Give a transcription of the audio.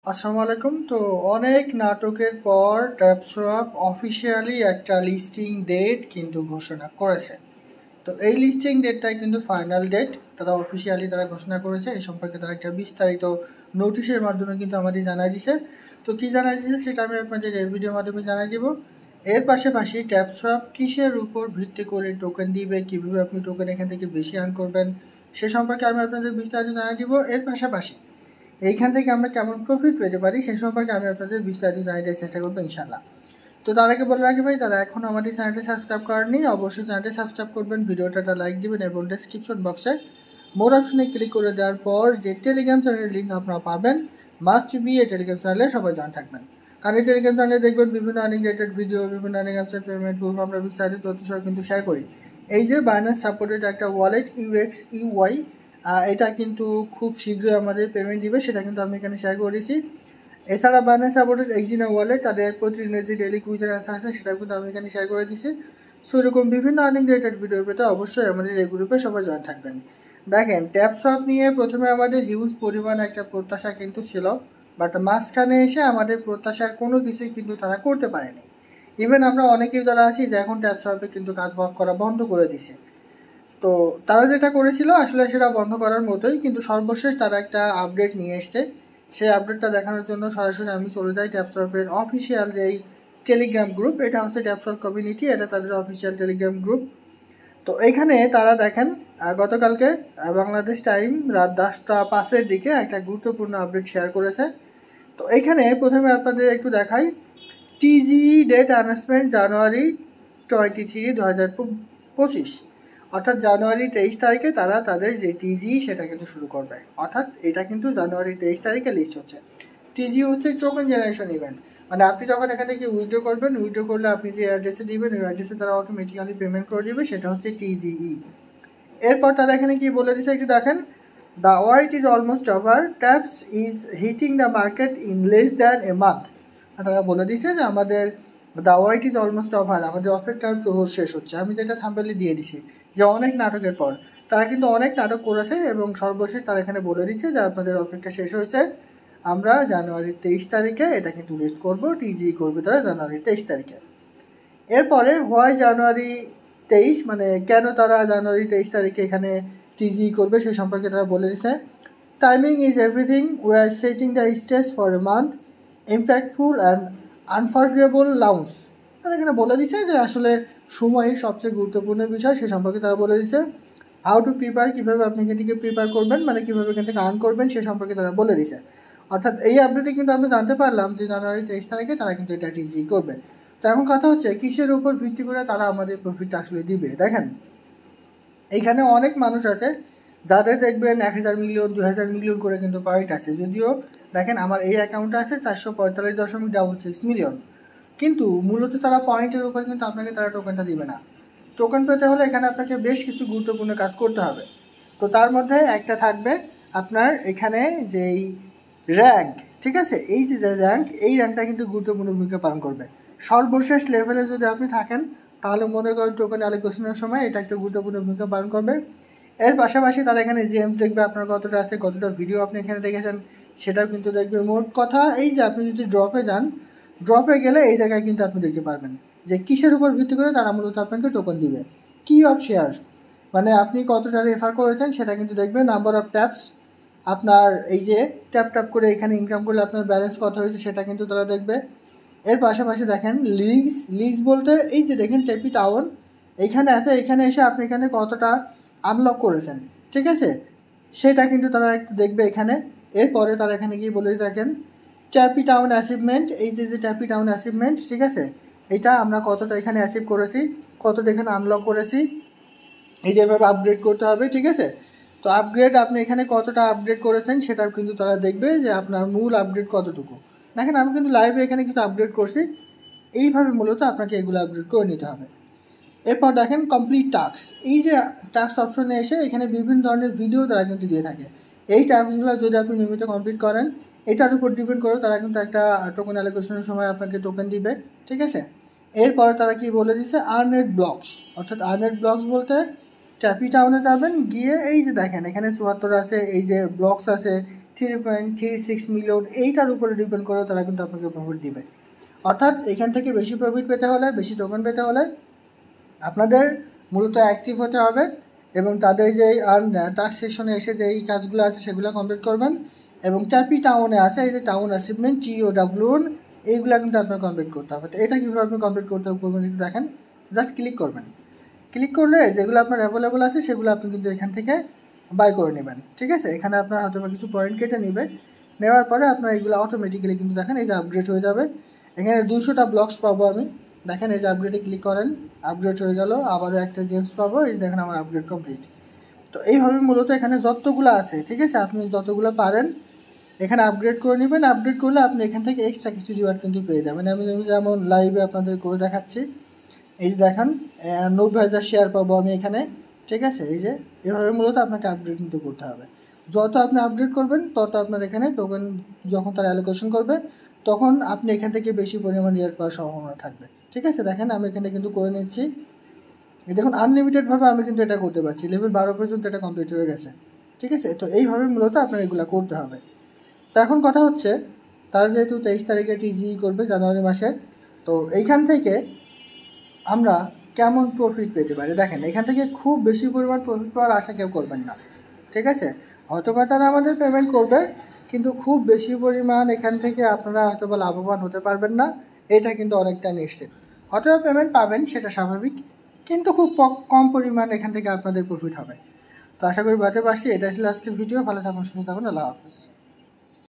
আসসালামু আলাইকুম। তো অনেক নাটকের পর ট্যাপসোয়াপ অফিসিয়ালি একটা লিস্টিং ডেট কিন্তু ঘোষণা করেছে। তো এই লিস্টিং ডেটটাই কিন্তু ফাইনাল ডেট তারা অফিসিয়ালি ঘোষণা করেছে। এই সম্পর্কে তারা একটা বিস্তারিত নোটিশের মাধ্যমে কিন্তু আমাদের জানাই দিছে। তো কী জানাই দিছে সেটা আমি আপনাদের এই ভিডিওর মাধ্যমে জানাই দিব। এর পাশাপাশি ট্যাপসোয়াপ কিসের উপর ভিত্তি করে টোকেন দিবে, কীভাবে আপনি টোকেন এখান থেকে বেশি আর্ন করবেন সে সম্পর্কে আমি আপনাদের বিস্তারিত জানাই দিব। এর পাশাপাশি এইখান থেকে আমরা কেমন প্রফিট পেতে পারি সে সম্পর্কে আমি আপনাদের বিস্তারিত জানিয়ে দেওয়ার চেষ্টা করবো ইনশাল্লাহ। তো তার আগে বলে রাখি ভাই, তারা এখন আমাদের চ্যানেলটি সাবস্ক্রাইব করেননি অবশ্যই চ্যানেলটি সাবস্ক্রাইব করবেন, ভিডিওটা লাইক দিবেন এবং ডেসক্রিপশন বক্সে মোর অপশনে ক্লিক করে দেওয়ার পর যে টেলিগ্রাম চ্যানেলের লিঙ্ক আপনারা পাবেন, মাস্ট বি এই টেলিগ্রাম চ্যানেলে সবাই জয়েন থাকবেন। কারণ এই টেলিগ্রাম চ্যানেলে দেখবেন বিভিন্ন আর্নিং রিলেটেড ভিডিও, বিভিন্ন আর্নিং অ্যাপসের পেমেন্ট প্রুফ আমরা বিস্তারিত তথ্য সহ কিন্তু শেয়ার করি। এই যে বাইন্যান্স সাপোর্টেড একটা ওয়ালেট UXEY, এটা কিন্তু খুব শীঘ্রই আমাদের পেমেন্ট দিবে, সেটা কিন্তু আমি এখানে শেয়ার করে দিয়েছি। এছাড়া বাইন্যান্স সাপোর্টেড এক্সিনা ওয়ালেট তাদের প্রতিদিনের যে ডেইলি কুইজের অ্যান্সার আছে সেটাও কিন্তু আমি এখানে শেয়ার করে দিয়েছি। সো এরকম বিভিন্ন আর্নিং রিলেটেড ভিডিও পেতে অবশ্যই আমাদের এই গ্রুপে সবাই জয়েন থাকবেন। দেখেন, ট্যাপসপ নিয়ে প্রথমে আমাদের হিউজ পরিমাণ একটা প্রত্যাশা কিন্তু ছিল, বাট মাঝখানে এসে আমাদের প্রত্যাশার কোনো কিছুই কিন্তু তারা করতে পারেনি। ইভেন আমরা অনেকেই যারা আছি যে এখন ট্যাপসপে কিন্তু কাজ করা বন্ধ করে দিছে। তো তারা যেটা করেছিল আসলে সেটা বন্ধ করার মতোই, কিন্তু সর্বশেষ তারা একটা আপডেট নিয়ে এসছে। সেই আপডেটটা দেখানোর জন্য সরাসরি আমি চলে যাই ট্যাপসপের অফিসিয়াল যেই টেলিগ্রাম গ্রুপ, এটা হচ্ছে ট্যাপসপ কমিউনিটি, এটা তাদের অফিসিয়াল টেলিগ্রাম গ্রুপ। তো এইখানে তারা দেখেন গতকালকে বাংলাদেশ টাইম রাত 10টা 5-এর দিকে একটা গুরুত্বপূর্ণ আপডেট শেয়ার করেছে। তো এইখানে প্রথমে আপনাদের একটু দেখাই, টিজি ডেট অ্যানাউন্সমেন্ট জানুয়ারি 23, 2025, অর্থাৎ জানুয়ারি 23 তারিখে তারা তাদের যে টিজি সেটা কিন্তু শুরু করবে। অর্থাৎ এটা কিন্তু জানুয়ারি 23 তারিখে লিস্ট হচ্ছে। টিজি হচ্ছে টোকেন জেনারেশন ইভেন্ট, মানে আপনি যখন এখান থেকে উইথড্র করবেন, উইথড্র করলে আপনি যে অ্যাড্রেসে দিবেন ওই অ্যাড্রেসে তারা অটোমেটিক্যালি পেমেন্ট করে দেবে, সেটা হচ্ছে টিজিই। এরপর তারা এখানে কি বলে দিচ্ছে একটু দেখেন, the wait is almost over, taps is hitting the market in less than a month. তারা বলে দিচ্ছে যে আমাদের the wait is almost over, আমাদের অপেক্ষার প্রহর শেষ হচ্ছে। আমি যেটা থাম্বেলে দিয়ে দিছি যে অনেক নাটকের পর তারা কিন্তু অনেক নাটক করেছে এবং সর্বশেষ তারা এখানে বলে দিচ্ছে যে আপনাদের অপেক্ষা শেষ হয়েছে, আমরা জানুয়ারির 23 তারিখে এটা কিন্তু লিস্ট করবো, টিজি করবে তারা জানুয়ারির 23 তারিখে। এরপরে হোয়াই জানুয়ারি 23, মানে কেন তারা জানুয়ারি 23 তারিখে এখানে টিজি করবে সে সম্পর্কে তারা বলে দিচ্ছে, timing is everything, we are setting the stage for a month, impactful and unforgettable lounge. তারা এখানে বলে দিচ্ছে যে আসলে সময়ই সবচেয়ে গুরুত্বপূর্ণ বিষয়, সে সম্পর্কে তারা বলে দিচ্ছে। হাউ টু প্রিপেয়ার, কীভাবে আপনি এখান থেকে প্রিপেয়ার করবেন, মানে কীভাবে এখান থেকে আর্ন করবেন সে সম্পর্কে তারা বলে দিচ্ছে। অর্থাৎ এই আপডেটে কিন্তু আমরা জানতে পারলাম যে জানুয়ারি 23 তারিখে তারা কিন্তু এটা টিজি করবে। তো এখন কথা হচ্ছে কিসের উপর ভিত্তি করে তারা আমাদের প্রফিটটা আসলে দিবে। দেখেন, এইখানে অনেক মানুষ আছে যাদের দেখবেন 1000 মিলিয়ন 2000 মিলিয়ন করে কিন্তু পয়েন্ট আছে। যদিও দেখেন আমার এই অ্যাকাউন্টে আছে 445.66 মিলিয়ন, কিন্তু মূলত তারা পয়েন্টের উপর কিন্তু আপনাকে তারা টোকেনটা দিবে না। টোকেন পেতে হলে এখানে আপনাকে বেশ কিছু গুরুত্বপূর্ণ কাজ করতে হবে। তো তার মধ্যে একটা থাকবে আপনার এখানে যেই র্যাঙ্ক, ঠিক আছে, এই যে র্যাঙ্ক, এই র্যাঙ্কটা কিন্তু গুরুত্বপূর্ণ ভূমিকা পালন করবে। সর্বশেষ লেভেলে যদি আপনি থাকেন তাহলে মনে করেন টোকেন অ্যালোকেশনের সময় এটা একটা গুরুত্বপূর্ণ ভূমিকা পালন করবে। এর পাশাপাশি তারা এখানে জেমস দেখবে আপনার কতটা আছে, কতটা ভিডিও আপনি এখানে দেখেছেন সেটাও কিন্তু দেখবে। মোট কথা এই যে আপনি যদি ড্রপে যান, ড্রপে গেলে এই জায়গায় কিন্তু আপনি দেখতে পারবেন যে কিসের উপর ভিত্তি করে তারা মূলত আপনাকে টোকেন দিবে। কি অফ শেয়ার্স, মানে আপনি কতটা রেফার করেছেন সেটা কিন্তু দেখবে। নাম্বার অফ ট্যাপস, আপনার এই যে ট্যাপ করে এখানে ইনকাম করলে আপনার ব্যালেন্স কত হয়েছে সেটা কিন্তু তারা দেখবে। এর পাশাপাশি দেখেন লিগস বলতে এই যে দেখেন টেপি টাউন এইখানে আছে, এখানে এসে আপনি এখানে কতটা আনলক করেছেন, ঠিক আছে, সেটা কিন্তু তারা একটু দেখবে এখানে। এরপরে তারা এখানে গিয়ে বলে দেখেন ট্যাপি টাউন অ্যাচিভমেন্ট, এই যে ট্যাপি টাউন অ্যাচিভমেন্ট, ঠিক আছে, এটা আমরা কতটা এখানে অ্যাচিভ করেছি, কতটা এখানে আনলক করেছি, এই যেভাবে আপগ্রেড করতে হবে, ঠিক আছে। তো আপগ্রেড আপনি এখানে কতটা আপগ্রেড করেছেন সেটাও কিন্তু তারা দেখবে যে আপনার মূল আপগ্রেড কতটুকু। দেখেন আমি কিন্তু লাইভে এখানে কিছু আপগ্রেড করছি, এইভাবে মূলত আপনাকে এগুলো আপগ্রেড করে নিতে হবে। এরপর দেখেন কমপ্লিট টাস্ক, এই যে টাস্ক অপশনে এসে এখানে বিভিন্ন ধরনের ভিডিও তারা কিন্তু দিয়ে থাকে। এই টাস্কগুলো যদি আপনি নিয়মিত কমপ্লিট করেন এটার উপর ডিপেন্ড করে তারা কিন্তু একটা টোকেন অ্যালোকেশনের সময় আপনাকে টোকেন দিবে, ঠিক আছে। এরপরে তারা কি বলে দিচ্ছে আর্নেড ব্লকস, অর্থাৎ আর্নেড ব্লকস বলতে ট্যাপি টাউনে যাবেন, গিয়ে এই যে দেখেন এখানে 74 আছে, এই যে ব্লকস আছে 3.36 মিলিয়ন এইটার উপরে ডিপেন্ড করে তারা কিন্তু আপনাকে প্রফিট দিবে। অর্থাৎ এখান থেকে বেশি প্রফিট পেতে হলে, বেশি টোকেন পেতে হলে আপনাদের মূলত অ্যাক্টিভ হতে হবে এবং তাদের যে টাস্ক সেকশনে এসে যে এই কাজগুলো আছে সেগুলো কমপ্লিট করবেন এবং ট্যাপি টাউনে আছে এই যে টাউন অ্যাচিভমেন্ট TOWN এইগুলো কিন্তু আপনার কমপ্লিট করতে হবে। তো এটা কীভাবে আপনি কমপ্লিট করতে করবেন একটু দেখেন। জাস্ট ক্লিক করবেন, ক্লিক করলে যেগুলো আপনার অ্যাভেলেবল আছে সেগুলো আপনি কিন্তু এখান থেকে বাই করে নেবেন। ঠিক আছে, এখানে আপনার হয়তো কিছু পয়েন্ট কেটে নেবে, নেওয়ার পরে আপনার এইগুলো অটোমেটিক্যালি কিন্তু দেখেন এই যে আপগ্রেড হয়ে যাবে। এখানে 200টা ব্লকস পাবো আমি, দেখেন এই যে আপগ্রেডে ক্লিক করেন, আপগ্রেড হয়ে গেল, আবারও একটা জেমস পাবো, এই দেখেন আমার আপগ্রেড কমপ্লিট। তো এইভাবে মূলত এখানে যতগুলো আছে, ঠিক আছে, আপনি যতগুলো পারেন এখানে আপগ্রেড করে নেবেন। আপগ্রেড করলে আপনি এখান থেকে এক্সট্রা কিছু রিওয়ার্ড কিন্তু পেয়ে যাবেন। আমি যেমন লাইভে আপনাদের করে দেখাচ্ছি, এই যে দেখেন 90,000 শেয়ার পাবো আমি এখানে। ঠিক আছে, এই যে এভাবে মূলত আপনাকে আপগ্রেড কিন্তু করতে হবে। যত আপনি আপগ্রেড করবেন তত আপনার এখানে টোকেন যখন তারা অ্যালোকেশন করবে তখন আপনি এখান থেকে বেশি পরিমাণ রিওয়ার্ড পাওয়ার সম্ভাবনা থাকবে। ঠিক আছে, দেখেন আমি এখানে কিন্তু করে নিচ্ছি। দেখুন আনলিমিটেডভাবে আমি কিন্তু এটা করতে পারছি, লেভেল 12 পর্যন্ত এটা কমপ্লিট হয়ে গেছে। ঠিক আছে, তো এইভাবে মূলত আপনার এগুলো করতে হবে। তো এখন কথা হচ্ছে তারা যেহেতু 23 তারিখে টিজি করবে জানুয়ারি মাসের, তো এইখান থেকে আমরা কেমন প্রফিট পেতে পারি দেখেন। এখান থেকে খুব বেশি পরিমাণ প্রফিট পাওয়ার আশা কেউ করবেন না। ঠিক আছে, হয়তোবা তারা আমাদের পেমেন্ট করবে কিন্তু খুব বেশি পরিমাণ এখান থেকে আপনারা হয়তোবা লাভবান হতে পারবেন না, এটা কিন্তু অনেকটা নিশ্চিত। হয়তোবা পেমেন্ট পাবেন সেটা স্বাভাবিক, কিন্তু খুব কম পরিমাণ এখান থেকে আপনাদের প্রফিট হবে। তো আশা করি বুঝতে পারছি। এটা ছিল আজকের ভিডিও। ভালো থাকুন, সুস্থ থাকুন, আল্লাহ হাফেজ।